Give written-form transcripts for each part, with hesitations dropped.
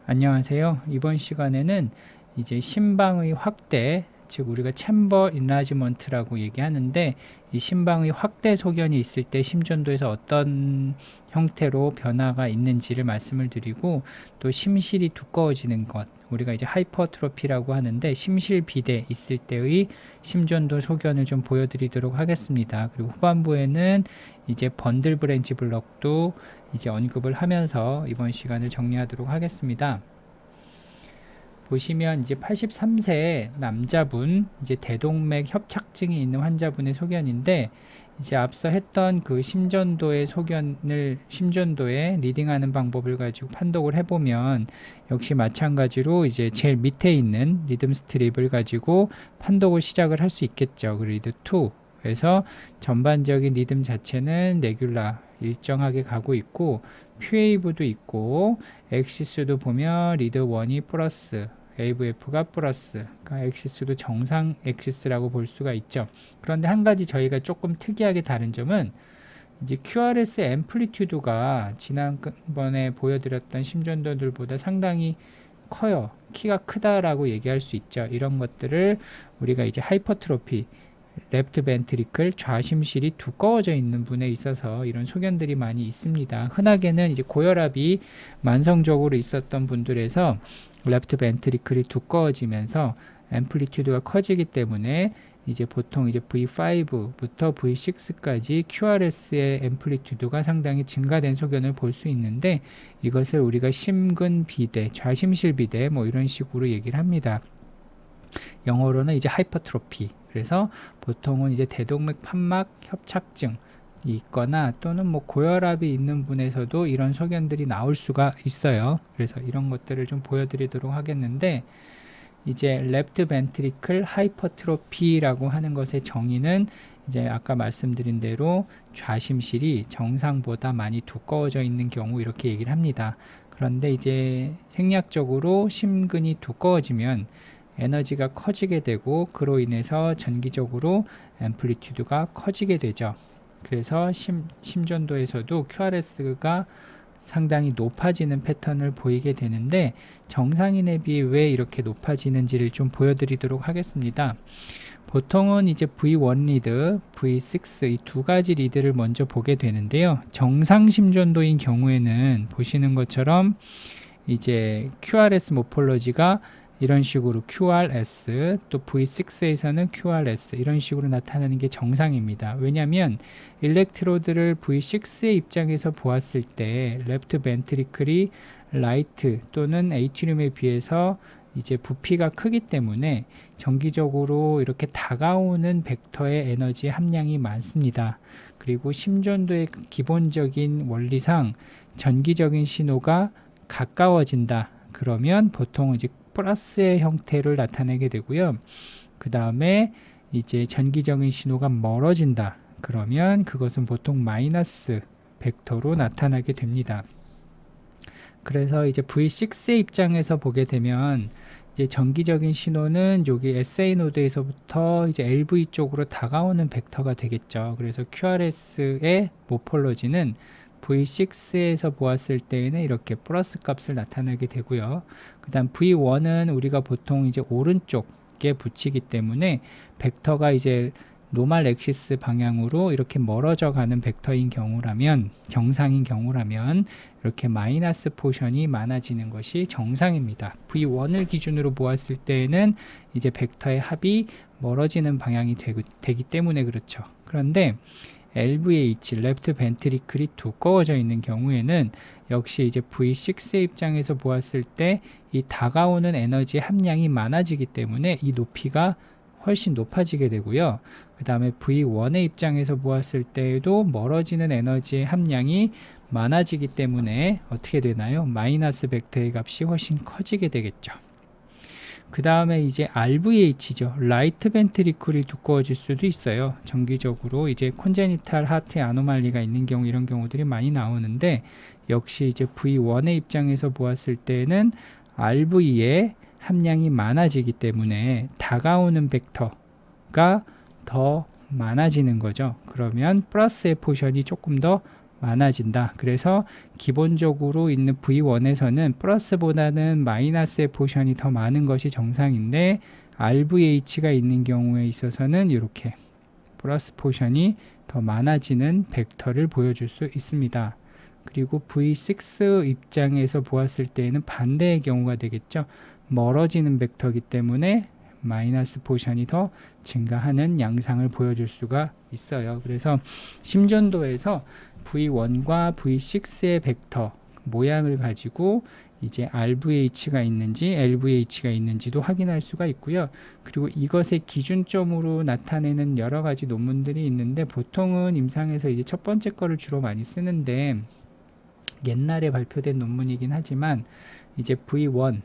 안녕하세요. 이번 시간에는 이제 심방의 확대, 즉 우리가 챔버 인라지먼트라고 얘기하는데, 이 심방의 확대 소견이 있을 때 심전도에서 어떤 형태로 변화가 있는지를 말씀을 드리고, 또 심실이 두꺼워지는 것, 우리가 이제 하이퍼트로피라고 하는데 심실 비대 있을 때의 심전도 소견을 좀 보여드리도록 하겠습니다. 그리고 후반부에는 이제 번들 브랜치 블럭도 이제 언급을 하면서 이번 시간을 정리하도록 하겠습니다. 보시면 이제 83세 남자분, 이제 대동맥 협착증이 있는 환자분의 소견인데, 이제 앞서 했던 그 심전도의 소견을 심전도에 리딩하는 방법을 가지고 판독을 해보면 역시 마찬가지로 이제 제일 밑에 있는 리듬 스트립을 가지고 판독을 시작을 할 수 있겠죠. 그 리드 2. 그래서 전반적인 리듬 자체는 레귤라 일정하게 가고 있고, 퓨웨이브도 있고, 엑시스도 보면 리드 1이 플러스, AVF가 플러스, 그러니까 엑시스도 정상 엑시스라고 볼 수가 있죠. 그런데 한 가지 저희가 조금 특이하게 다른 점은 이제 QRS 앰플리튜드가 지난번에 보여드렸던 심전도들보다 상당히 커요. 키가 크다라고 얘기할 수 있죠. 이런 것들을 우리가 이제 하이퍼트로피, 레프트 벤트리클 좌심실이 두꺼워져 있는 분에 있어서 이런 소견들이 많이 있습니다. 흔하게는 이제 고혈압이 만성적으로 있었던 분들에서 레프트 벤트리클이 두꺼워지면서 앰플리튜드가 커지기 때문에 이제 보통 이제 V5부터 V6까지 QRS의 앰플리튜드가 상당히 증가된 소견을 볼 수 있는데, 이것을 우리가 심근 비대, 좌심실 비대 뭐 이런 식으로 얘기를 합니다. 영어로는 이제 하이퍼트로피. 그래서 보통은 이제 대동맥 판막 협착증 있거나 또는 뭐 고혈압이 있는 분에서도 이런 소견들이 나올 수가 있어요. 그래서 이런 것들을 좀 보여드리도록 하겠는데, 이제 레프트 벤트리클 하이퍼트로피라고 하는 것의 정의는 이제 아까 말씀드린 대로 좌심실이 정상보다 많이 두꺼워져 있는 경우 이렇게 얘기를 합니다. 그런데 이제 생리학적으로 심근이 두꺼워지면 에너지가 커지게 되고, 그로 인해서 전기적으로 앰플리튜드가 커지게 되죠. 그래서 심전도에서도 QRS가 상당히 높아지는 패턴을 보이게 되는데, 정상인에 비해 왜 이렇게 높아지는지를 좀 보여드리도록 하겠습니다. 보통은 이제 V1 리드, V6 이 두 가지 리드를 먼저 보게 되는데요. 정상 심전도인 경우에는 보시는 것처럼 이제 QRS 모폴로지가 이런 식으로 QRS, 또 V6에서는 QRS 이런 식으로 나타나는 게 정상입니다. 왜냐하면 일렉트로드를 V6의 입장에서 보았을 때 레프트 벤트리클이 라이트 또는 에이트리움에 비해서 이제 부피가 크기 때문에 정기적으로 이렇게 다가오는 벡터의 에너지 함량이 많습니다. 그리고 심전도의 기본적인 원리상 전기적인 신호가 가까워진다. 그러면 보통 이제 플러스의 형태를 나타내게 되고요. 그 다음에 이제 전기적인 신호가 멀어진다. 그러면 그것은 보통 마이너스 벡터로 나타나게 됩니다. 그래서 이제 V6의 입장에서 보게 되면 이제 전기적인 신호는 여기 SA 노드에서부터 이제 LV 쪽으로 다가오는 벡터가 되겠죠. 그래서 QRS의 모폴로지는 V6에서 보았을 때에는 이렇게 플러스 값을 나타내게 되고요. 그 다음 V1은 우리가 보통 이제 오른쪽에 붙이기 때문에 벡터가 이제 노멀 엑시스 방향으로 이렇게 멀어져 가는 벡터인 경우라면, 정상인 경우라면 이렇게 마이너스 포션이 많아지는 것이 정상입니다. V1을 기준으로 보았을 때에는 이제 벡터의 합이 멀어지는 방향이 되기 때문에 그렇죠. 그런데 LVH, 레프트 벤트리클이 두꺼워져 있는 경우에는 역시 이제 V6의 입장에서 보았을 때 이 다가오는 에너지 함량이 많아지기 때문에 이 높이가 훨씬 높아지게 되고요. 그 다음에 V1의 입장에서 보았을 때에도 멀어지는 에너지의 함량이 많아지기 때문에 어떻게 되나요? 마이너스 벡터의 값이 훨씬 커지게 되겠죠. 그 다음에 이제 RVH죠. 라이트 벤트리클이 두꺼워질 수도 있어요. 정기적으로 이제 콘제니탈 하트 아노말리가 있는 경우, 이런 경우들이 많이 나오는데, 역시 이제 V1의 입장에서 보았을 때는 RV의 함량이 많아지기 때문에 다가오는 벡터가 더 많아지는 거죠. 그러면 플러스의 포션이 조금 더 많아진다. 그래서 기본적으로 있는 V1에서는 플러스보다는 마이너스의 포션이 더 많은 것이 정상인데 RVH가 있는 경우에 있어서는 이렇게 플러스 포션이 더 많아지는 벡터를 보여줄 수 있습니다. 그리고 V6 입장에서 보았을 때에는 반대의 경우가 되겠죠. 멀어지는 벡터이기 때문에 마이너스 포션이 더 증가하는 양상을 보여줄 수가 있어요. 그래서 심전도에서 V1과 V6의 벡터 모양을 가지고 이제 RVH가 있는지 LVH가 있는지도 확인할 수가 있고요. 그리고 이것의 기준점으로 나타내는 여러 가지 논문들이 있는데 보통은 임상에서 이제 첫 번째 거를 주로 많이 쓰는데 옛날에 발표된 논문이긴 하지만 이제 V1과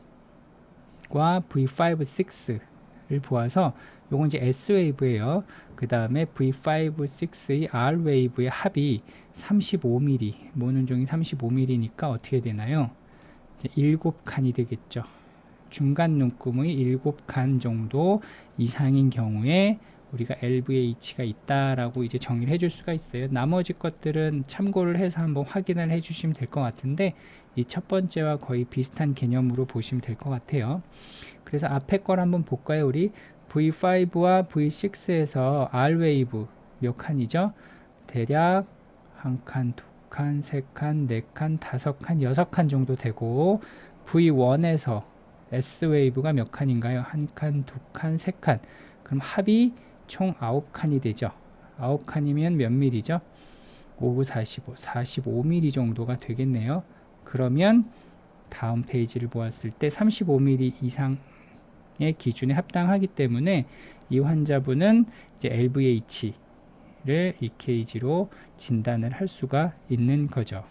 V5, 6를 보아서 요건 이제 S웨이브예요. 그 다음에 V5, 6의 R웨이브의 합이 35mm, 모눈종이 35mm니까 어떻게 되나요? 7칸이 되겠죠. 중간 눈금의 7칸 정도 이상인 경우에 우리가 LVH가 있다라고 이제 정의를 해줄 수가 있어요. 나머지 것들은 참고를 해서 한번 확인을 해주시면 될 것 같은데 이 첫 번째와 거의 비슷한 개념으로 보시면 될 것 같아요. 그래서 앞에 걸 한번 볼까요? 우리 V5와 V6에서 R웨이브 몇 칸이죠? 대략 한 칸, 두 칸, 세 칸, 네 칸, 다섯 칸, 여섯 칸 정도 되고 V1에서 S웨이브가 몇 칸인가요? 한 칸, 두 칸, 세 칸. 그럼 합이 총 9칸이 되죠. 9칸이면 몇 밀리죠? 5, 9, 45, 45mm 정도가 되겠네요. 그러면 다음 페이지를 보았을 때 35mm 이상의 기준에 합당하기 때문에 이 환자분은 이제 LVH를 EKG로 진단을 할 수가 있는 거죠.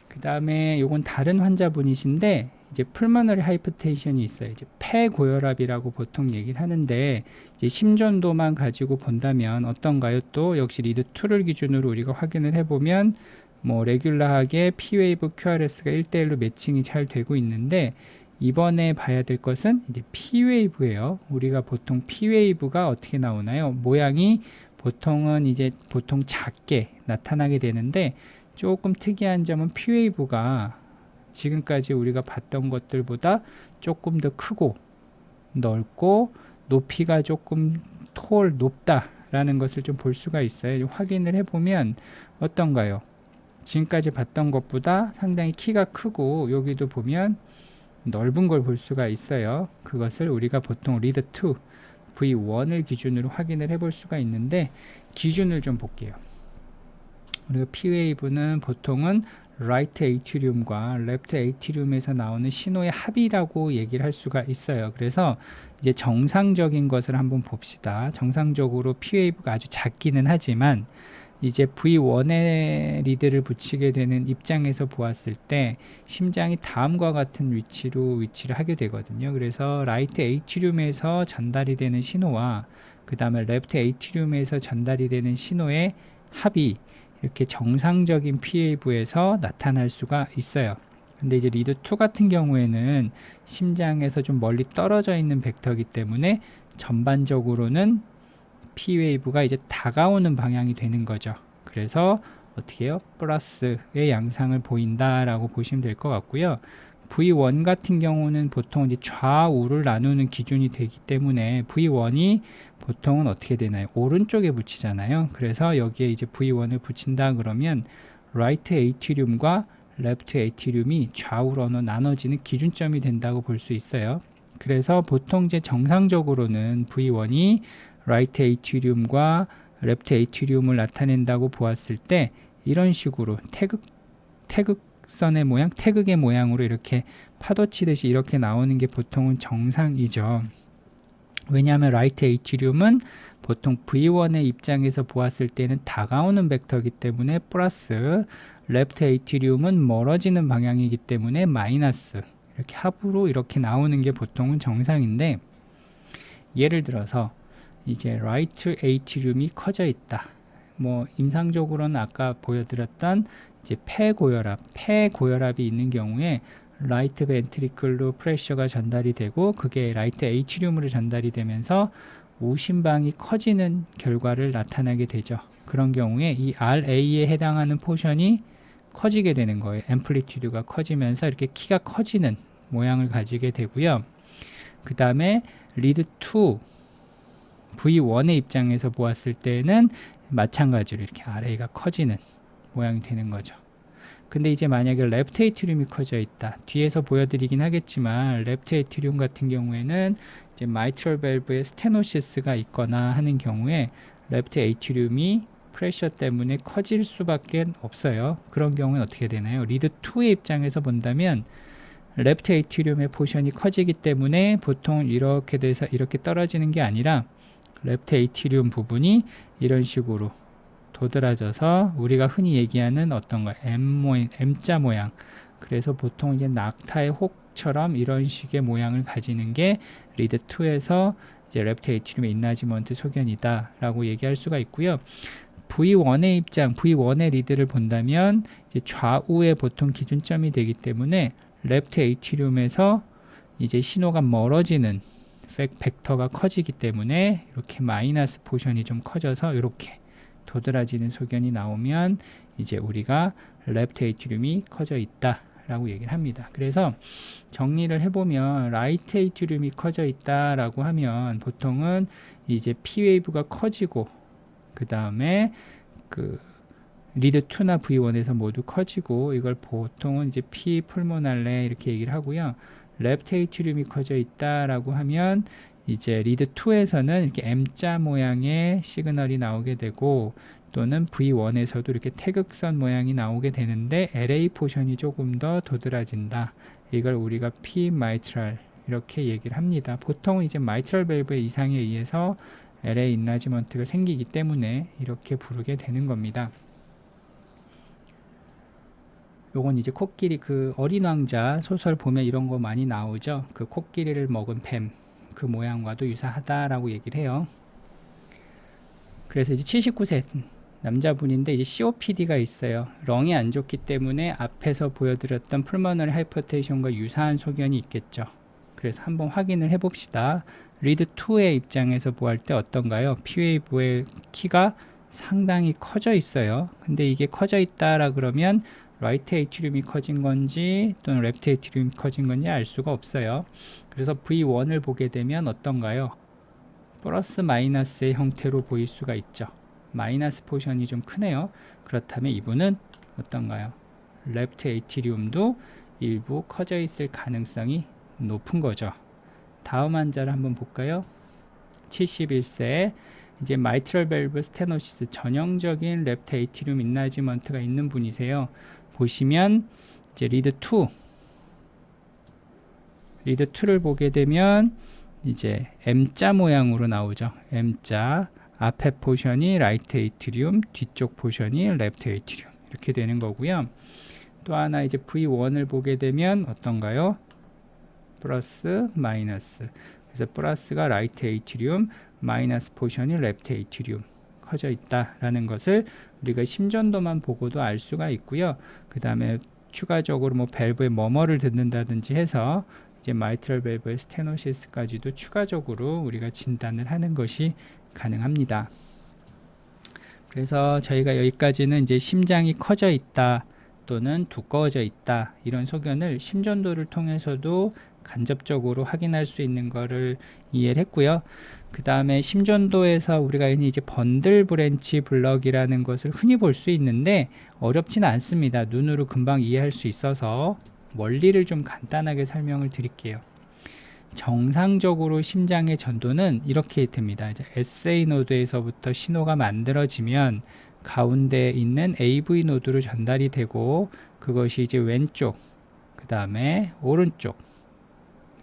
그 다음에 요건 다른 환자분이신데 이제 풀머너리 하이퍼텐션이 있어요. 이제 폐고혈압이라고 보통 얘기를 하는데 이제 심전도만 가지고 본다면 어떤가요? 또 역시 리드2를 기준으로 우리가 확인을 해보면 뭐 레귤러하게 P웨이브 QRS가 1대1로 매칭이 잘 되고 있는데 이번에 봐야 될 것은 이제 P웨이브예요. 우리가 보통 P웨이브가 어떻게 나오나요? 모양이 보통은 이제 보통 작게 나타나게 되는데 조금 특이한 점은 P웨이브가 지금까지 우리가 봤던 것들보다 조금 더 크고 넓고 높이가 조금 높다라는 것을 좀 볼 수가 있어요. 확인을 해보면 어떤가요? 지금까지 봤던 것보다 상당히 키가 크고 여기도 보면 넓은 걸 볼 수가 있어요. 그것을 우리가 보통 리드2 V1을 기준으로 확인을 해볼 수가 있는데 기준을 좀 볼게요. 우리가 P웨이브는 보통은 라이트 에이티륨과 레프트 에이티륨에서 나오는 신호의 합이라고 얘기를 할 수가 있어요. 그래서 이제 정상적인 것을 한번 봅시다. 정상적으로 P웨이브가 아주 작기는 하지만 이제 V1에 리드를 붙이게 되는 입장에서 보았을 때 심장이 다음과 같은 위치를 하게 되거든요. 그래서 라이트 에이티륨에서 전달이 되는 신호와 그 다음에 레프트 에이티륨에서 전달이 되는 신호의 합이 이렇게 정상적인 P웨이브에서 나타날 수가 있어요. 근데 이제 리드2 같은 경우에는 심장에서 좀 멀리 떨어져 있는 벡터이기 때문에 전반적으로는 P웨이브가 이제 다가오는 방향이 되는 거죠. 그래서 어떻게 해요? 플러스의 양상을 보인다라고 보시면 될 것 같고요. V1 같은 경우는 보통 이제 좌우를 나누는 기준이 되기 때문에 V1이 보통은 어떻게 되나요? 오른쪽에 붙이잖아요. 그래서 여기에 이제 V1을 붙인다 그러면 라이트 에이티륨과 레프트 에이티륨이 좌우로 나눠지는 기준점이 된다고 볼 수 있어요. 그래서 보통 이제 정상적으로는 V1이 라이트 에이티륨과 레프트 에이티륨을 나타낸다고 보았을 때 이런 식으로 태극선의 모양, 태극의 모양으로 이렇게 파도 치듯이 이렇게 나오는 게 보통은 정상이죠. 왜냐하면 라이트 에이티륨은 보통 V1의 입장에서 보았을 때는 다가오는 벡터이기 때문에 플러스, 레프트 에이티륨은 멀어지는 방향이기 때문에 마이너스, 이렇게 합으로 이렇게 나오는 게 보통은 정상인데 예를 들어서 이제 라이트 에이티륨이 커져 있다. 뭐 임상적으로는 아까 보여드렸던 이제 폐고혈압이 있는 경우에 라이트 벤트리클로 프레셔가 전달이 되고 그게 라이트 에이티륨으로 전달이 되면서 우심방이 커지는 결과를 나타나게 되죠. 그런 경우에 이 RA에 해당하는 포션이 커지게 되는 거예요. 앰플리튜드가 커지면서 이렇게 키가 커지는 모양을 가지게 되고요. 그 다음에 리드 2 V1의 입장에서 보았을 때는 마찬가지로 이렇게 RA가 커지는 모양이 되는 거죠. 근데 이제 만약에 레프트 에이트리움이 커져 있다. 뒤에서 보여드리긴 하겠지만 레프트 에이트리움 같은 경우에는 이제 마이트럴 밸브에 스테노시스가 있거나 하는 경우에 레프트 에이트리움이 프레셔 때문에 커질 수밖에 없어요. 그런 경우는 어떻게 되나요? 리드 2의 입장에서 본다면 레프트 에이트리움의 포션이 커지기 때문에 보통 이렇게 돼서 이렇게 떨어지는 게 아니라 레프트 에이트리움 부분이 이런 식으로 도드라져서 우리가 흔히 얘기하는 어떤 거 M자 모양, 그래서 보통 이제 낙타의 혹처럼 이런 식의 모양을 가지는 게 리드 2에서 이제 레프트 에이트리움의 인라지먼트 소견이다 라고 얘기할 수가 있고요. V1의 입장, V1의 리드를 본다면 이제 좌우에 보통 기준점이 되기 때문에 레프트 에이트리움에서 이제 신호가 멀어지는 벡터가 커지기 때문에 이렇게 마이너스 포션이 좀 커져서 이렇게 도드라지는 소견이 나오면 이제 우리가 레프트 에이트리움이 커져 있다 라고 얘기를 합니다. 그래서 정리를 해보면 라이트 에이트리움이 커져 있다 라고 하면 보통은 이제 P 웨이브가 커지고 그 다음에 그 리드 2나 V1에서 모두 커지고 이걸 보통은 이제 P 풀모날레 이렇게 얘기를 하고요. 레프트 에이트리움이 커져 있다 라고 하면 이제 리드 2에서는 이렇게 M자 모양의 시그널이 나오게 되고 또는 V1에서도 이렇게 태극선 모양이 나오게 되는데 LA 포션이 조금 더 도드라진다. 이걸 우리가 P 마이트럴 이렇게 얘기를 합니다. 보통 이제 마이트럴 밸브의 이상에 의해서 LA 인라지먼트가 생기기 때문에 이렇게 부르게 되는 겁니다. 요건 이제 코끼리 그 어린 왕자 소설 보면 이런 거 많이 나오죠. 그 코끼리를 먹은 뱀 그 모양과도 유사하다라고 얘기를 해요. 그래서 이제 79세 남자분인데 이제 COPD가 있어요. 렁이 안 좋기 때문에 앞에서 보여드렸던 풀머너리 하이퍼텐션과 유사한 소견이 있겠죠. 그래서 한번 확인을 해봅시다. 리드 2의 입장에서 보할 때 어떤가요? P웨이브의 키가 상당히 커져 있어요. 근데 이게 커져 있다라 그러면 라이트 에이트리움이 커진 건지 또는 레프트 에이트리움이 커진 건지 알 수가 없어요. 그래서 V1을 보게 되면 어떤가요? 플러스 마이너스의 형태로 보일 수가 있죠. 마이너스 포션이 좀 크네요. 그렇다면 이분은 어떤가요? 레프트 에이트리움도 일부 커져 있을 가능성이 높은 거죠. 다음 환자를 한번 볼까요? 71세 이제 마이트럴 밸브 스테노시스 전형적인 레프트 에이트리움 인라지먼트가 있는 분이세요. 보시면 이제 리드 2를 보게 되면 이제 M자 모양으로 나오죠. M자 앞에 포션이 라이트 에이트리움, 뒤쪽 포션이 레프트 에이트리움 이렇게 되는 거고요. 또 하나 이제 V1을 보게 되면 어떤가요? 플러스 마이너스. 그래서 플러스가 라이트 에이트리움, 마이너스 포션이 레프트 에이트리움 커져 있다라는 것을 우리가 심전도만 보고도 알 수가 있고요. 그 다음에 추가적으로 뭐 밸브에 머머를 듣는다든지 해서 이제 마이트럴 밸브의 스테노시스까지도 추가적으로 우리가 진단을 하는 것이 가능합니다. 그래서 저희가 여기까지는 이제 심장이 커져 있다 또는 두꺼워져 있다 이런 소견을 심전도를 통해서도 간접적으로 확인할 수 있는 거를 이해를 했고요. 그 다음에 심전도에서 우리가 이제 번들 브랜치 블럭이라는 것을 흔히 볼 수 있는데 어렵지는 않습니다. 눈으로 금방 이해할 수 있어서 원리를 좀 간단하게 설명을 드릴게요. 정상적으로 심장의 전도는 이렇게 됩니다. 이제 SA 노드에서부터 신호가 만들어지면 가운데에 있는 AV 노드로 전달이 되고 그것이 이제 왼쪽, 그 다음에 오른쪽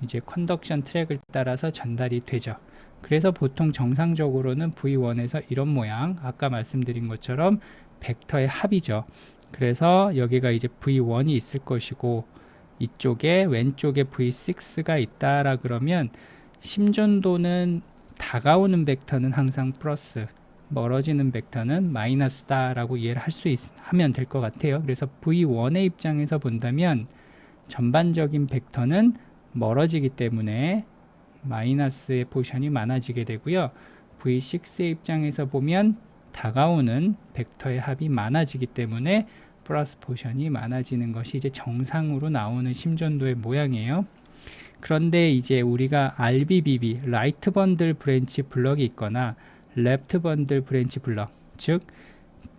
이제 컨덕션 트랙을 따라서 전달이 되죠. 그래서 보통 정상적으로는 V1에서 이런 모양, 아까 말씀드린 것처럼 벡터의 합이죠. 그래서 여기가 이제 V1이 있을 것이고 이쪽에 왼쪽에 V6가 있다라 그러면 심전도는 다가오는 벡터는 항상 플러스, 멀어지는 벡터는 마이너스다 라고 이해를 하면 될 것 같아요. 그래서 V1의 입장에서 본다면 전반적인 벡터는 멀어지기 때문에 마이너스의 포션이 많아지게 되고요. V6의 입장에서 보면 다가오는 벡터의 합이 많아지기 때문에 플러스 포션이 많아지는 것이 이제 정상으로 나오는 심전도의 모양이에요. 그런데 이제 우리가 RBBB, 라이트 번들 브랜치 블럭이 있거나 레프트 번들 브랜치 블럭, 즉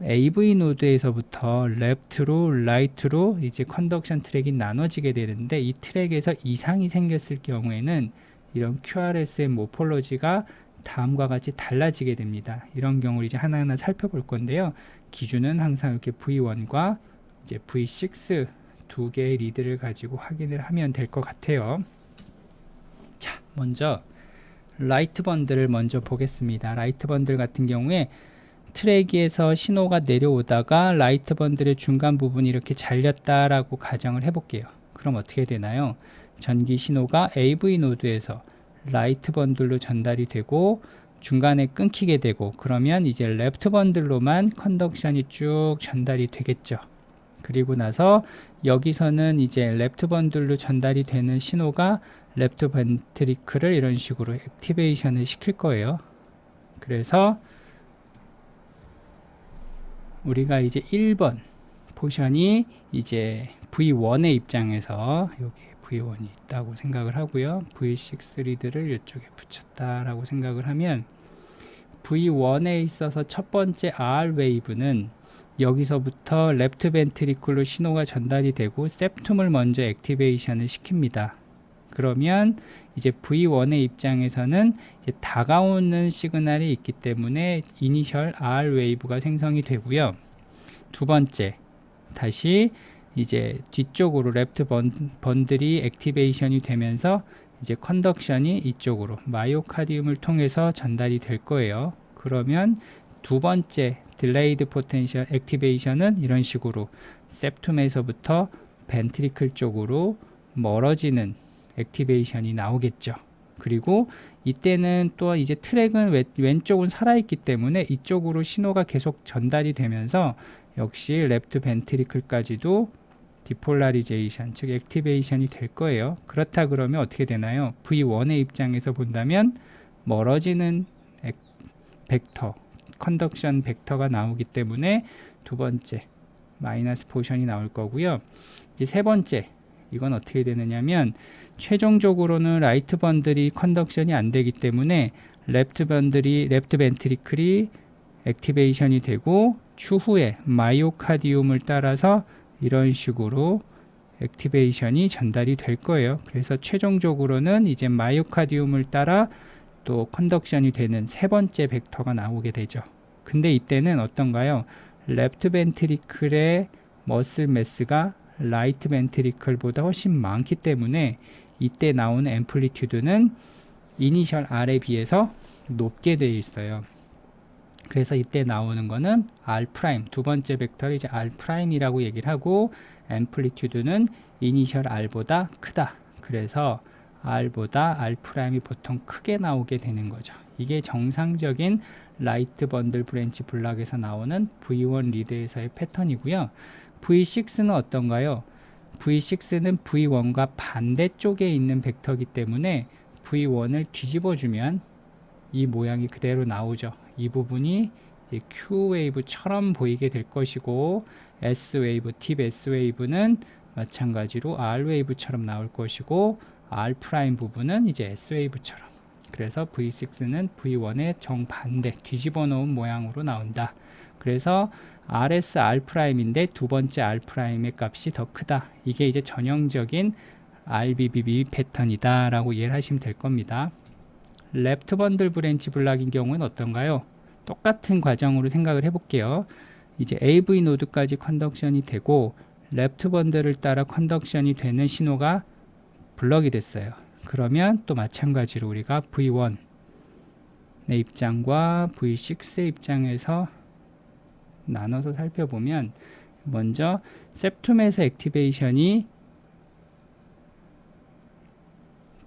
AV 노드에서부터 레프트로 라이트로 이제 컨덕션 트랙이 나눠지게 되는데, 이 트랙에서 이상이 생겼을 경우에는 이런 QRS의 모폴로지가 다음과 같이 달라지게 됩니다. 이런 경우를 이제 하나하나 살펴볼 건데요. 기준은 항상 이렇게 V1과 이제 V6 두 개의 리드를 가지고 확인을 하면 될 것 같아요. 자, 먼저 라이트 번들을 먼저 보겠습니다. 라이트 번들 같은 경우에 트랙에서 신호가 내려오다가 라이트 번들의 중간 부분이 이렇게 잘렸다라고 가정을 해볼게요. 그럼 어떻게 되나요? 전기 신호가 AV 노드에서 라이트 번들로 전달이 되고 중간에 끊기게 되고, 그러면 이제 레프트 번들로만 컨덕션이 쭉 전달이 되겠죠. 그리고 나서 여기서는 이제 레프트 번들로 전달이 되는 신호가 레프트 벤트리클을 이런 식으로 액티베이션을 시킬 거예요. 그래서 우리가 이제 1번 포션이 이제 V1의 입장에서 여기 V1이 있다고 생각을 하고요. V6 리드를 이쪽에 붙였다라고 생각을 하면 V1에 있어서 첫 번째 R 웨이브는 여기서부터 레프트 벤트리클로 신호가 전달이 되고 septum을 먼저 액티베이션을 시킵니다. 그러면 이제 V1의 입장에서는 이제 다가오는 시그널이 있기 때문에 이니셜 R 웨이브가 생성이 되고요. 두 번째, 다시 이제 뒤쪽으로 레프트 번들이 액티베이션이 되면서 이제 컨덕션이 이쪽으로 마이오카디움을 통해서 전달이 될 거예요. 그러면 두 번째 딜레이드 포텐셜 액티베이션은 이런 식으로 septum에서부터 벤트리클 쪽으로 멀어지는 액티베이션이 나오겠죠. 그리고 이때는 또 이제 트랙은 왼쪽은 살아있기 때문에 이쪽으로 신호가 계속 전달이 되면서 역시 레프트 벤트리클까지도 디폴라리제이션, 즉 액티베이션이 될 거예요. 그렇다 그러면 어떻게 되나요? V1의 입장에서 본다면 멀어지는 벡터, 컨덕션 벡터가 나오기 때문에 두 번째 마이너스 포션이 나올 거고요. 이제 세 번째, 이건 어떻게 되느냐면 최종적으로는 라이트 번들이 컨덕션이 안 되기 때문에 레프트 벤트리클이 액티베이션이 되고 추후에 마이오카디움을 따라서 이런 식으로 액티베이션이 전달이 될 거예요. 그래서 최종적으로는 이제 마이오카디움을 따라 또 컨덕션이 되는 세 번째 벡터가 나오게 되죠. 근데 이때는 어떤가요? 레프트 벤트리클의 머슬 매스가 라이트 벤트리클보다 훨씬 많기 때문에 이때 나오는 앰플리튜드는 이니셜 R에 비해서 높게 되어 있어요. 그래서 이때 나오는 거는 R', 두 번째 벡터를 이제 R'이라고 얘기를 하고, 앰플리튜드는 이니셜 R보다 크다. 그래서 R보다 R'이 보통 크게 나오게 되는 거죠. 이게 정상적인 라이트 번들 브랜치 블락에서 나오는 V1 리드에서의 패턴이고요. V6는 어떤가요? V6는 V1과 반대쪽에 있는 벡터이기 때문에 V1을 뒤집어주면 이 모양이 그대로 나오죠. 이 부분이 Q 웨이브처럼 보이게 될 것이고, S 웨이브, 팁 S 웨이브는 마찬가지로 R 웨이브처럼 나올 것이고, R' 부분은 이제 S 웨이브처럼. 그래서 V6는 V1의 정반대, 뒤집어 놓은 모양으로 나온다. 그래서 RS R'인데 두 번째 R'의 값이 더 크다. 이게 이제 전형적인 RBBB 패턴이다 라고 이해를 하시면 될 겁니다. 레프트 번들 브랜치 블락인 경우는 어떤가요? 똑같은 과정으로 생각을 해볼게요. 이제 AV 노드까지 컨덕션이 되고 레프트 번들을 따라 컨덕션이 되는 신호가 블럭이 됐어요. 그러면 또 마찬가지로 우리가 V1의 입장과 V6의 입장에서 나눠서 살펴보면, 먼저 septum에서 액티베이션이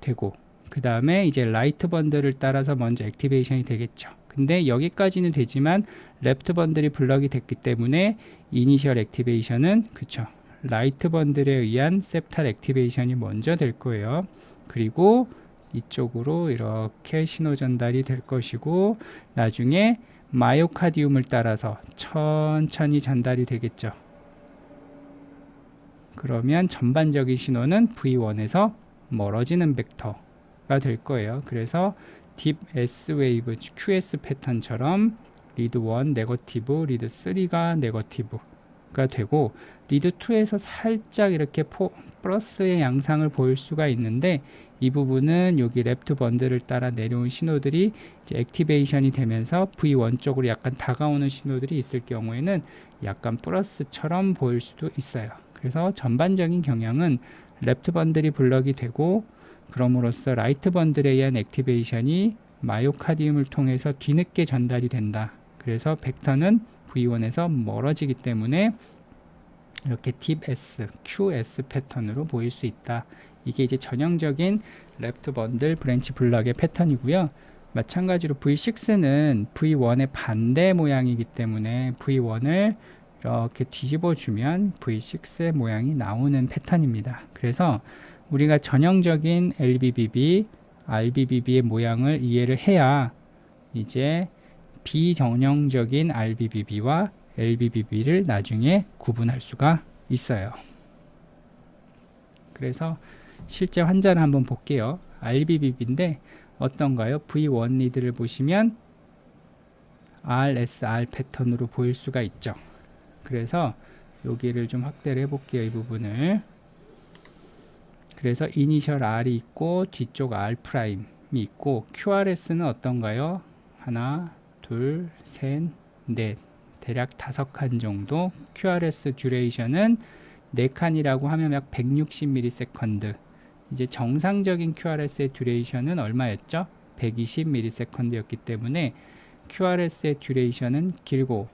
되고 그 다음에 이제 라이트 번들을 따라서 먼저 액티베이션이 되겠죠. 근데 여기까지는 되지만 레프트 번들이 블럭이 됐기 때문에 이니셜 액티베이션은 그쵸, 라이트 번들에 의한 septal 액티베이션이 먼저 될 거예요. 그리고 이쪽으로 이렇게 신호 전달이 될 것이고, 나중에 마이오카디움을 따라서 천천히 전달이 되겠죠. 그러면 전반적인 신호는 V1에서 멀어지는 벡터가 될 거예요. 그래서 딥 S 웨이브 QS 패턴처럼 리드 1 네거티브, 리드 3가 네거티브가 되고, 리드 2에서 살짝 이렇게 플러스의 양상을 보일 수가 있는데, 이 부분은 여기 레프트 번들을 따라 내려온 신호들이 이제 액티베이션이 되면서 V1 쪽으로 약간 다가오는 신호들이 있을 경우에는 약간 플러스처럼 보일 수도 있어요. 그래서 전반적인 경향은 레프트 번들이 블럭이 되고, 그럼으로써 라이트 번들에 의한 액티베이션이 마이오카디움을 통해서 뒤늦게 전달이 된다. 그래서 벡터는 V1에서 멀어지기 때문에 이렇게 딥 S, QS 패턴으로 보일 수 있다. 이게 이제 전형적인 레프트 번들 브랜치 블럭의 패턴이고요. 마찬가지로 V6는 V1의 반대 모양이기 때문에 V1을 이렇게 뒤집어 주면 V6의 모양이 나오는 패턴입니다. 그래서 우리가 전형적인 LBBB, RBBB의 모양을 이해를 해야 이제 비전형적인 RBBB와 LBBB를 나중에 구분할 수가 있어요. 그래서 실제 환자를 한번 볼게요. RBBB인데 어떤가요? V1 리드를 보시면 RSR 패턴으로 보일 수가 있죠. 그래서 여기를 좀 확대를 해볼게요. 이 부분을. 그래서 이니셜 R이 있고 뒤쪽 R 프라임이 있고, QRS는 어떤가요? 하나, 둘, 셋, 넷, 대략 5칸 정도. QRS 듀레이션은 4칸이라고 하면 약 160ms. 이제 정상적인 QRS의 듀레이션은 얼마였죠? 120ms 였기 때문에 QRS의 듀레이션은 길고,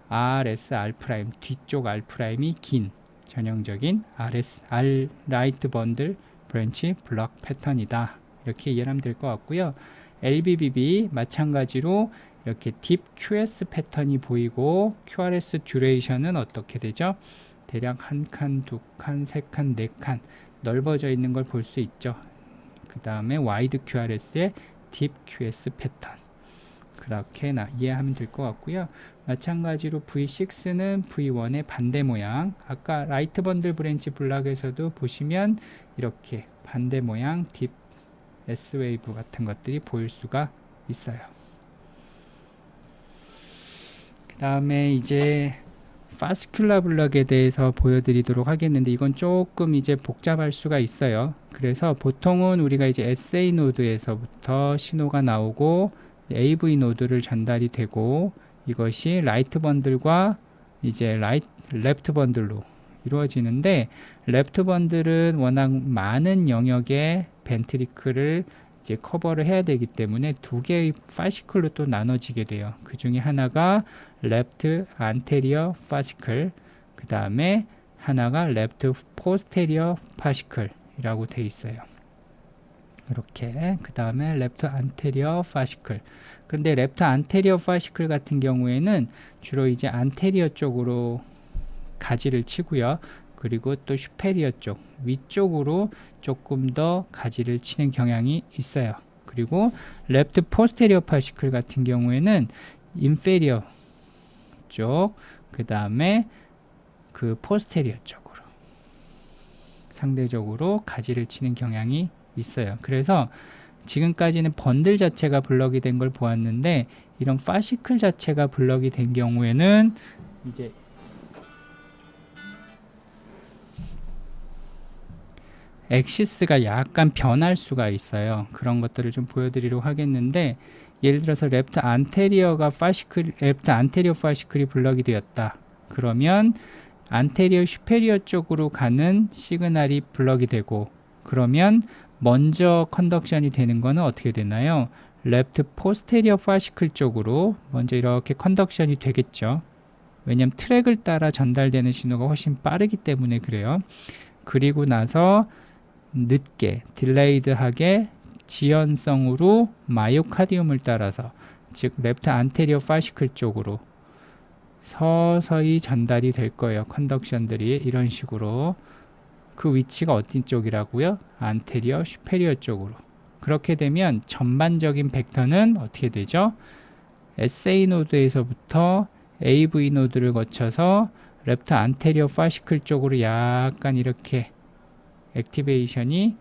RSR 프라임, 뒤쪽 R 프라임이 긴 전형적인 R 라이트 번들 브랜치 블럭 패턴이다. 이렇게 이해하면 될 것 같고요. LBBB 마찬가지로 이렇게 딥 QS 패턴이 보이고, QRS 듀레이션은 어떻게 되죠? 대략 1칸, 2칸, 3칸, 4칸 넓어져 있는 걸 볼 수 있죠. 그 다음에 와이드 QRS의 딥 QS 패턴, 그렇게 이해하면 될 것 같고요. 마찬가지로 V6는 V1의 반대 모양, 아까 라이트 번들 브랜치 블락에서도 보시면 이렇게 반대 모양 딥 S 웨이브 같은 것들이 보일 수가 있어요. 그 다음에 이제 파스큘라 블럭에 대해서 보여드리도록 하겠는데, 이건 조금 이제 복잡할 수가 있어요. 그래서 보통은 우리가 이제 SA 노드에서부터 신호가 나오고 AV 노드를 전달이 되고, 이것이 라이트 번들과 이제 레프트 번들로 이루어지는데, 레프트 번들은 워낙 많은 영역의 벤트리클을 이제 커버를 해야 되기 때문에 2개의 파시클로 또 나눠지게 돼요. 그 중에 하나가 레프트 안테리어 파시클, 그 다음에 하나가 레프트 포스테리어 파시클이라고 되어 있어요. 이렇게. 그 다음에 레프트 안테리어 파시클. 그런데 레프트 안테리어 파시클 같은 경우에는 주로 이제 안테리어 쪽으로 가지를 치고요. 그리고 또 슈페리어 쪽, 위쪽으로 조금 더 가지를 치는 경향이 있어요. 그리고 레프트 포스테리어 파시클 같은 경우에는 인페리어 쪽, 그 다음에 그 포스테리어 쪽으로 상대적으로 가지를 치는 경향이 있어요. 그래서 지금까지는 번들 자체가 블럭이 된 걸 보았는데, 이런 파시클 자체가 블럭이 된 경우에는 이제 엑시스가 약간 변할 수가 있어요. 그런 것들을 좀 보여드리려고 하겠는데, 예를 들어서 레프트 안테리어 파시클이 블럭이 되었다. 그러면 안테리어 슈페리어 쪽으로 가는 시그널이 블럭이 되고, 그러면 먼저 컨덕션이 되는 거는 어떻게 되나요? 레프트 포스테리어 파시클 쪽으로 먼저 이렇게 컨덕션이 되겠죠. 왜냐하면 트랙을 따라 전달되는 신호가 훨씬 빠르기 때문에 그래요. 그리고 나서 늦게 딜레이드하게 지연성으로 마이오카디움을 따라서, 즉 레프트 안테리어 파시클 쪽으로 서서히 전달이 될 거예요. 컨덕션들이 이런 식으로. 그 위치가 어디 쪽이라고요? 안테리어 슈페리어 쪽으로. 그렇게 되면 전반적인 벡터는 어떻게 되죠? SA 노드에서부터 AV 노드를 거쳐서 랩트 안테리어 파시클 쪽으로 약간 이렇게 액티베이션이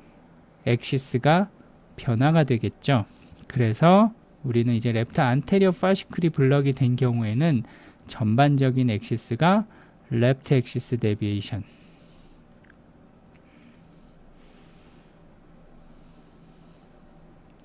엑시스가 변화가 되겠죠. 그래서 우리는 이제 랩트 안테리어 파시클이 블럭이 된 경우에는 전반적인 엑시스가 랩트 엑시스 데비에이션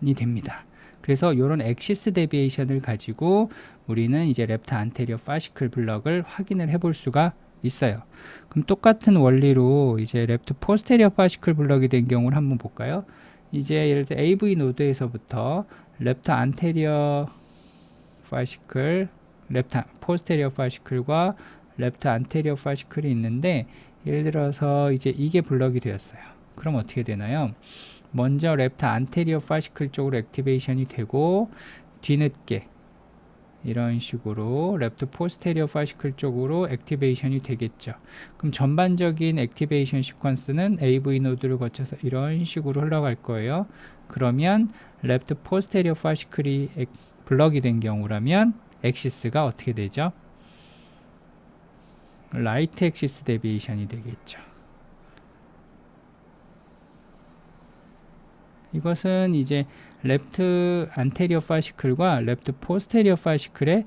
이 됩니다. 그래서 이런 엑시스 데비에이션을 가지고 우리는 이제 랩트 안테리어 파시클 블럭을 확인을 해볼 수가 있어요. 그럼 똑같은 원리로 이제 랩트 포스테리어 파시클 블럭이 된 경우를 한번 볼까요? 이제 예를 들어 AV 노드에서부터 랩트 안테리어 파시클, 랩트 포스테리어 파시클과 랩트 안테리어 파시클이 있는데 예를 들어서 이제 이게 블럭이 되었어요. 그럼 어떻게 되나요? 먼저 랩트 안테리어 파시클 쪽으로 액티베이션이 되고 뒤늦게 이런 식으로 랩트 포스테리어 파시클 쪽으로 액티베이션이 되겠죠. 그럼 전반적인 액티베이션 시퀀스는 AV 노드를 거쳐서 이런 식으로 흘러갈 거예요. 그러면 랩트 포스테리어 파시클이 블럭이 된 경우라면 엑시스가 어떻게 되죠? 라이트 엑시스 데비에이션이 되겠죠. 이것은 이제 랩트 안테리어 파시클과 랩트 포스테리어 파시클의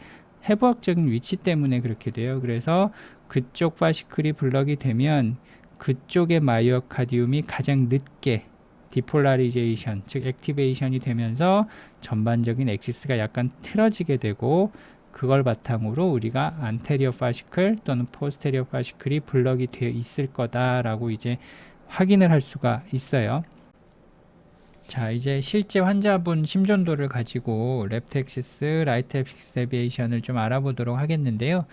해부학적인 위치 때문에 그렇게 돼요. 그래서 그쪽 파시클이 블럭이 되면 그쪽의 마이오카디움이 가장 늦게 디폴라리제이션, 즉 액티베이션이 되면서 전반적인 엑시스가 약간 틀어지게 되고 그걸 바탕으로 우리가 안테리어 파시클 또는 포스테리어 파시클이 블럭이 되어 있을 거다라고 이제 확인을 할 수가 있어요. 자, 이제 실제 환자분 심전도를 가지고 랩트 엑시스, 라이트 엑시스 데비에이션을 좀 알아보도록 하겠는데요.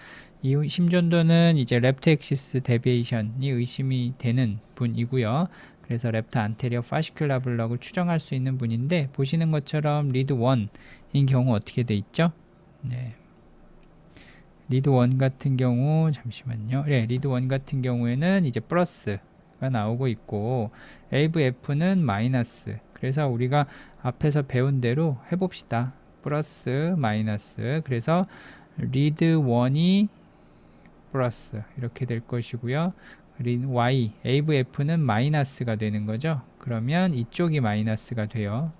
이 심전도는 이제 랩트 엑시스 데비에이션이 의심이 되는 분이고요. 그래서 랩트 안테리어 파시큘라 블럭을 추정할 수 있는 분인데 보시는 것처럼 리드 1인 경우 어떻게 돼 있죠? 네. 리드 1 같은 경우 잠시만요. 네, 리드 1 같은 경우에는 이제 플러스가 나오고 있고 AVF는 마이너스. 그래서 우리가 앞에서 배운 대로 해봅시다. 플러스 마이너스. 그래서 리드 1이 플러스 이렇게 될 것이고요. Y, AVF는 마이너스가 되는 거죠. 그러면 이쪽이 마이너스가 돼요.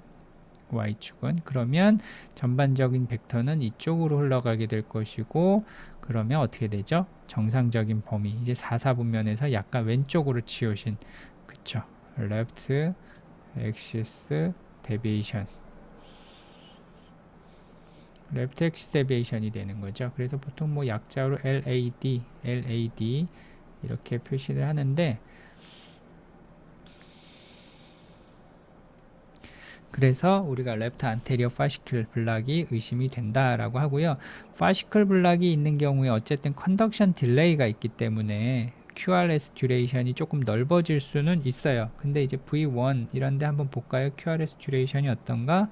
Y축은. 그러면 전반적인 벡터는 이쪽으로 흘러가게 될 것이고 그러면 어떻게 되죠? 정상적인 범위. 이제 4사분면에서 약간 왼쪽으로 치우신 그쵸? Left Axis Deviation Left Axis Deviation이 되는 거죠. 그래서 보통 뭐 약자로 LAD 이렇게 표시를 하는데 그래서 우리가 랩트 안테리어 파시클 블락이 의심이 된다라고 하고요. 파시클 블락이 있는 경우에 어쨌든 컨덕션 딜레이가 있기 때문에 QRS 듀레이션이 조금 넓어질 수는 있어요. 근데 이제 V1 이런데 한번 볼까요? QRS 듀레이션이 어떤가?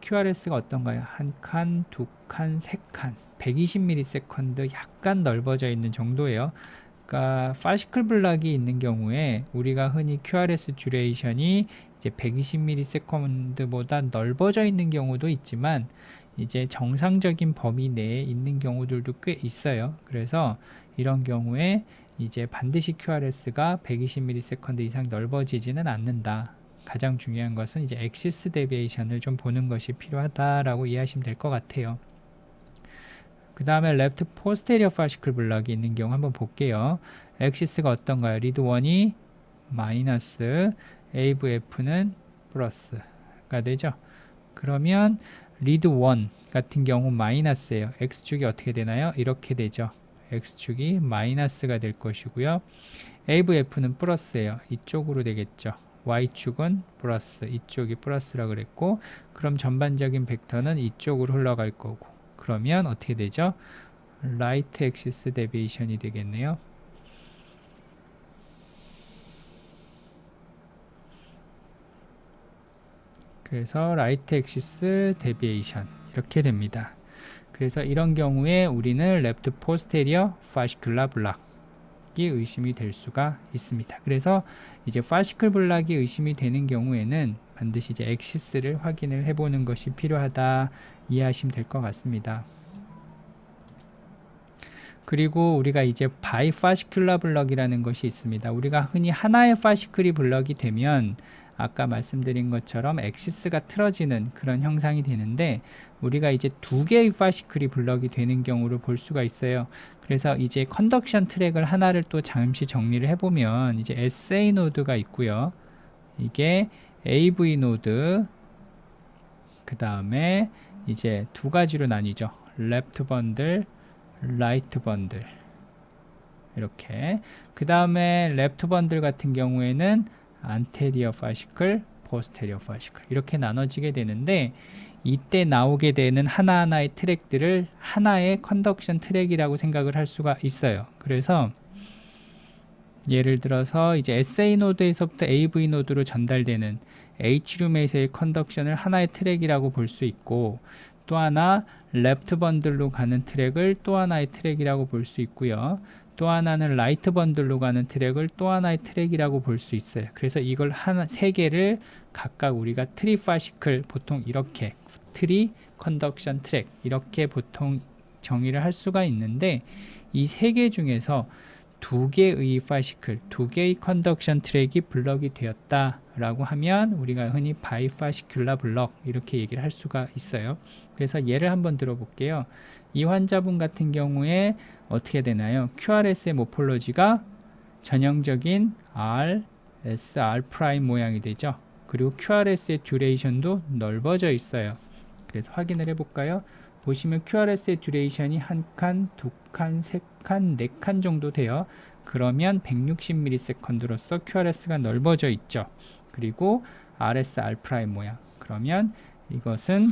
QRS가 어떤가요? 한 칸, 두 칸, 세 칸, 120ms 약간 넓어져 있는 정도예요. 그러니까 파시클 블락이 있는 경우에 우리가 흔히 QRS 듀레이션이 이제 120ms보다 넓어져 있는 경우도 있지만 이제 정상적인 범위 내에 있는 경우들도 꽤 있어요. 그래서 이런 경우에 이제 반드시 QRS가 120ms 이상 넓어지지는 않는다. 가장 중요한 것은 이제 엑시스 데비에이션을 좀 보는 것이 필요하다라고 이해하시면 될 것 같아요. 그 다음에 랩트 포스테리어 파시클 블럭이 있는 경우 한번 볼게요. 엑시스가 어떤가요? 리드 1이 마이너스, AVF는 플러스가 되죠. 그러면 리드 1 같은 경우 마이너스예요. X축이 어떻게 되나요? 이렇게 되죠. X축이 마이너스가 될 것이고요. AVF는 플러스예요. 이쪽으로 되겠죠. Y축은 플러스, 이쪽이 플러스라 그랬고 그럼 전반적인 벡터는 이쪽으로 흘러갈 거고 그러면 어떻게 되죠? 라이트 엑시스 데비에이션이 되겠네요. 그래서 라이트 엑시스 데비에이션 이렇게 됩니다. 그래서 이런 경우에 우리는 랩트 포스테리어 파시큘라 블락 블락이 의심이 될 수가 있습니다. 그래서 이제 파시클 블락이 의심이 되는 경우에는 반드시 이제 엑시스를 확인을 해보는 것이 필요하다 이해하시면 될 것 같습니다. 그리고 우리가 이제 바이 파시큘라 블럭이라는 것이 있습니다. 우리가 흔히 하나의 파시클이 블럭이 되면 아까 말씀드린 것처럼 엑시스가 틀어지는 그런 형상이 되는데 우리가 이제 두 개의 파시클이 블럭이 되는 경우를 볼 수가 있어요. 그래서 이제 컨덕션 트랙을 하나를 또 잠시 정리를 해보면 이제 SA 노드가 있고요. 이게 AV 노드, 그 다음에 이제 두 가지로 나뉘죠. 레프트 번들, 라이트 번들. 이렇게. 그 다음에 레프트 번들 같은 경우에는 안테리어 파시클, 포스테리어 파시클 이렇게 나눠지게 되는데 이때 나오게 되는 하나하나의 트랙들을 하나의 컨덕션 트랙이라고 생각을 할 수가 있어요. 그래서 예를 들어서 이제 SA 노드에서부터 AV 노드로 전달되는 H룸에서의 컨덕션을 하나의 트랙이라고 볼 수 있고 또 하나 레프트 번들로 가는 트랙을 또 하나의 트랙이라고 볼 수 있고요. 또 하나는 라이트 번들로 가는 트랙을 또 하나의 트랙이라고 볼 수 있어요. 그래서 이걸 세 개를 각각 우리가 트리 파시클 보통 이렇게 트리 컨덕션 트랙 이렇게 보통 정의를 할 수가 있는데 이 세 개 중에서 두 개의 파시클, 두 개의 컨덕션 트랙이 블럭이 되었다라고 하면 우리가 흔히 바이파시큘라 블럭 이렇게 얘기를 할 수가 있어요. 그래서 예를 한번 들어볼게요. 이 환자분 같은 경우에 어떻게 되나요? QRS의 모폴로지가 전형적인 R, S, R 프라임 모양이 되죠. 그리고 QRS의 듀레이션도 넓어져 있어요. 그래서 확인을 해볼까요? 보시면 QRS의 듀레이션이 한 칸, 두 칸, 세 칸, 네 칸 정도 돼요. 그러면 160ms로서 QRS가 넓어져 있죠. 그리고 RS, R 프라임 모양. 그러면 이것은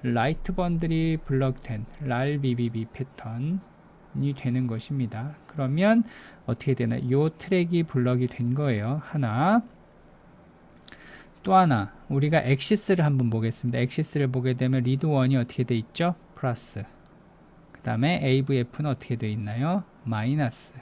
라이트 번들이 블럭된 RBBB 패턴이 되는 것입니다. 그러면 어떻게 되나? 이 트랙이 블럭이 된 거예요. 하나. 또 하나 우리가 엑시스를 한번 보겠습니다. 엑시스를 보게 되면 리드 1이 어떻게 돼 있죠? 플러스. 그 다음에 AVF는 어떻게 돼 있나요? 마이너스.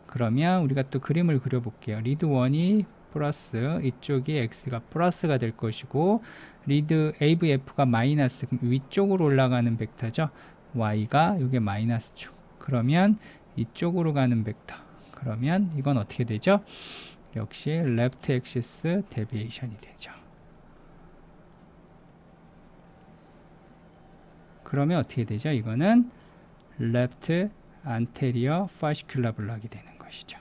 그러면 우리가 또 그림을 그려볼게요. 리드 1이 플러스, 이쪽이 X가 플러스가 될 것이고 리드 AVF가 마이너스, 그럼 위쪽으로 올라가는 벡터죠. Y가 이게 마이너스축. 그러면 이쪽으로 가는 벡터. 그러면 이건 어떻게 되죠? 역시 레프트 엑시스 데비에이션이 되죠. 그러면 어떻게 되죠? 이거는 레프트 안테리어 파시큘라 블럭이 되는 것이죠.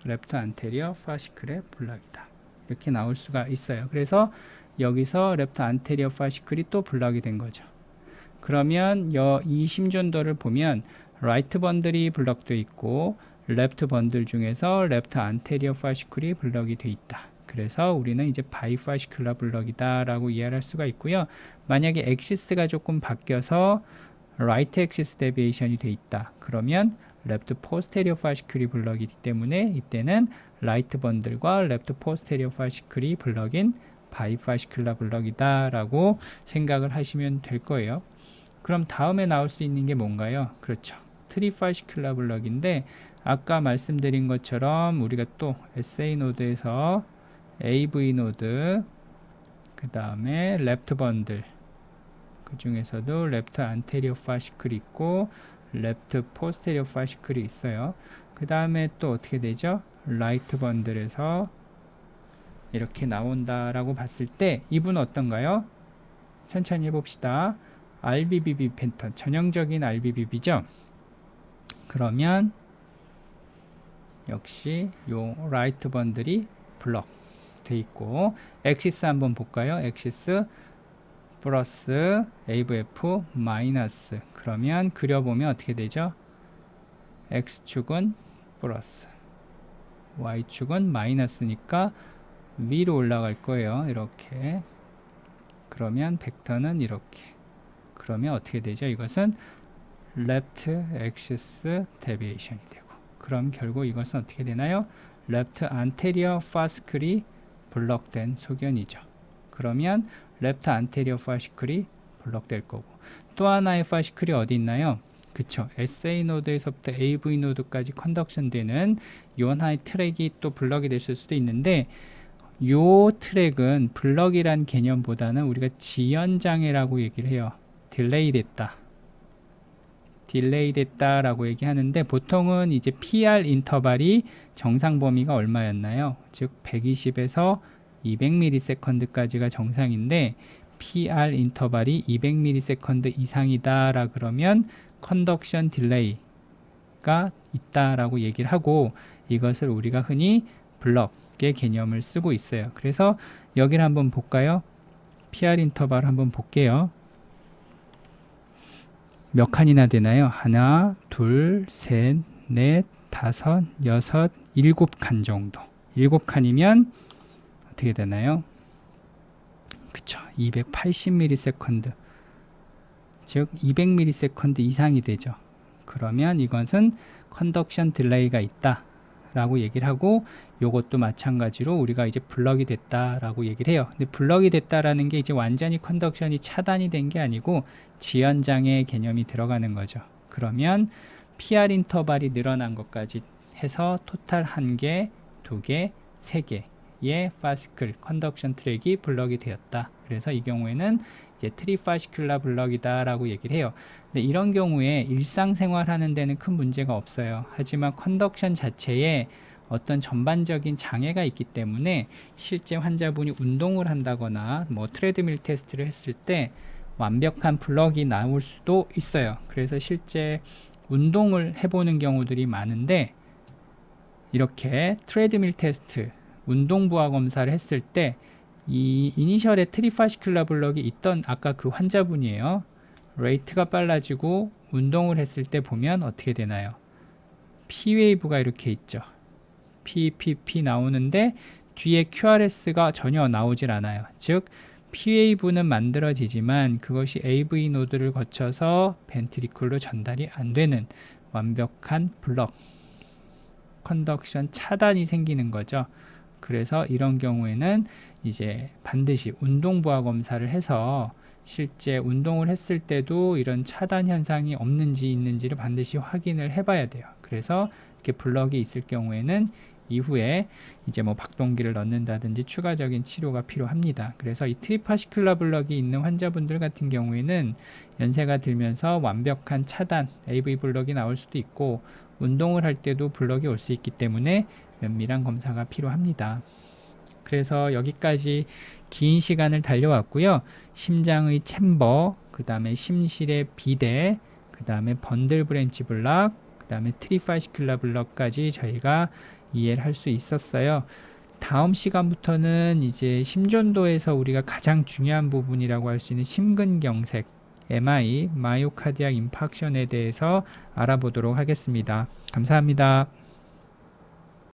레프트 안테리어 파시클의 블럭이다. 이렇게 나올 수가 있어요. 그래서 여기서 레프트 안테리어 파시클이 또 블럭이 된 거죠. 그러면 이 심전도를 보면 라이트 번들이 블럭되어 있고 레프트 번들 중에서 레프트 안테리어 파시클이 블럭이 되어 있다. 그래서 우리는 이제 바이파시큘라 블럭이다 라고 이해할 수가 있고요. 만약에 엑시스가 조금 바뀌어서 라이트 엑시스 데비에이션이 되어 있다. 그러면 레프트 포스테리어 파시클이 블럭이기 때문에 이때는 라이트 번들과 레프트 포스테리어 파시클이 블럭인 바이파시큘라 블럭이다 라고 생각을 하시면 될 거예요. 그럼 다음에 나올 수 있는 게 뭔가요? 그렇죠. 트리파시큘라 블럭인데 아까 말씀드린 것처럼 우리가 또 SA 노드에서 AV 노드 그 다음에 레프트 번들 그 중에서도 레프트 안테리어 파시클이 있고 레프트 포스테리어 파시클이 있어요. 그 다음에 또 어떻게 되죠? 라이트 번들에서 이렇게 나온다라고 봤을 때 이분은 어떤가요? 천천히 해봅시다. RBBB 패턴, 전형적인 RBBB죠. 그러면 역시 요 라이트 번들이 블럭 돼 있고 엑시스 한번 볼까요? 엑시스 플러스 AVF 마이너스. 그러면 그려보면 어떻게 되죠? X축은 플러스 Y축은 마이너스니까 위로 올라갈 거예요. 이렇게. 그러면 벡터는 이렇게. 그러면 어떻게 되죠? 이것은 레프트 엑시스 데비에이션이 되고 그럼 결국 이것은 어떻게 되나요? 레프트 안테리어 파시클이 블럭된 소견이죠. 그러면 레프트 안테리어 파시클이 블럭될 거고 또 하나의 파시클이 어디 있나요? 그쵸. SA 노드에서부터 AV 노드까지 컨덕션 되는 요 하나의 트랙이 또 블럭이 됐을 수도 있는데, 요 트랙은 블럭이란 개념보다는 우리가 지연장애라고 얘기를 해요. 딜레이 됐다. 딜레이 됐다라고 얘기하는데, 보통은 이제 PR 인터벌이 정상 범위가 얼마였나요? 즉 120에서 200ms까지가 정상인데, PR 인터벌이 200ms 이상이다라 그러면 컨덕션 딜레이가 있다라고 얘기를 하고, 이것을 우리가 흔히 블럭의 개념을 쓰고 있어요. 그래서 여기를 한번 볼까요? PR 인터벌 한번 볼게요. 몇 칸이나 되나요? 하나, 둘, 셋, 넷, 다섯, 여섯, 7칸 정도. 7칸이면 어떻게 되나요? 그쵸. 280ms, 즉 200ms 이상이 되죠. 그러면 이것은 컨덕션 딜레이가 있다 라고 얘기를 하고, 요것도 마찬가지로 우리가 이제 블럭이 됐다라고 얘기를 해요. 근데 블럭이 됐다라는 게 이제 완전히 컨덕션이 차단이 된 게 아니고 지연장애 개념이 들어가는 거죠. 그러면 PR 인터벌이 늘어난 것까지 해서 토탈 1개, 2개, 3개의 파스클 컨덕션 트랙이 블럭이 되었다. 그래서 이 경우에는 이제 트리파시큘라 블럭이다 라고 얘기를 해요. 근데 이런 경우에 일상생활 하는 데는 큰 문제가 없어요. 하지만 컨덕션 자체에 어떤 전반적인 장애가 있기 때문에 실제 환자분이 운동을 한다거나 뭐 트레드밀 테스트를 했을 때 완벽한 블럭이 나올 수도 있어요. 그래서 실제 운동을 해보는 경우들이 많은데, 이렇게 트레드밀 테스트, 운동 부하 검사를 했을 때 이 이니셜에 트리파시큘라 블럭이 있던 아까 그 환자분이에요. 레이트가 빨라지고 운동을 했을 때 보면 어떻게 되나요? P웨이브가 이렇게 있죠. PPP 나오는데 뒤에 QRS가 전혀 나오질 않아요. 즉 P웨이브는 만들어지지만 그것이 AV 노드를 거쳐서 벤트리클로 전달이 안 되는 완벽한 블럭, 컨덕션 차단이 생기는 거죠. 그래서 이런 경우에는 이제 반드시 운동 부하 검사를 해서 실제 운동을 했을 때도 이런 차단 현상이 없는지 있는지를 반드시 확인을 해봐야 돼요. 그래서 이렇게 블럭이 있을 경우에는 이후에 이제 뭐 박동기를 넣는다든지 추가적인 치료가 필요합니다. 그래서 이 트리파시큘라 블럭이 있는 환자분들 같은 경우에는 연세가 들면서 완벽한 차단 AV 블럭이 나올 수도 있고, 운동을 할 때도 블럭이 올 수 있기 때문에 면밀한 검사가 필요합니다. 그래서 여기까지 긴 시간을 달려왔고요. 심장의 챔버, 그 다음에 심실의 비대, 그 다음에 번들 브랜치 블럭, 그 다음에 트리파시큘라 블럭까지 저희가 이해를 할 수 있었어요. 다음 시간부터는 이제 심전도에서 우리가 가장 중요한 부분이라고 할 수 있는 심근경색, MI, 마이오카디악 임팍션에 대해서 알아보도록 하겠습니다. 감사합니다.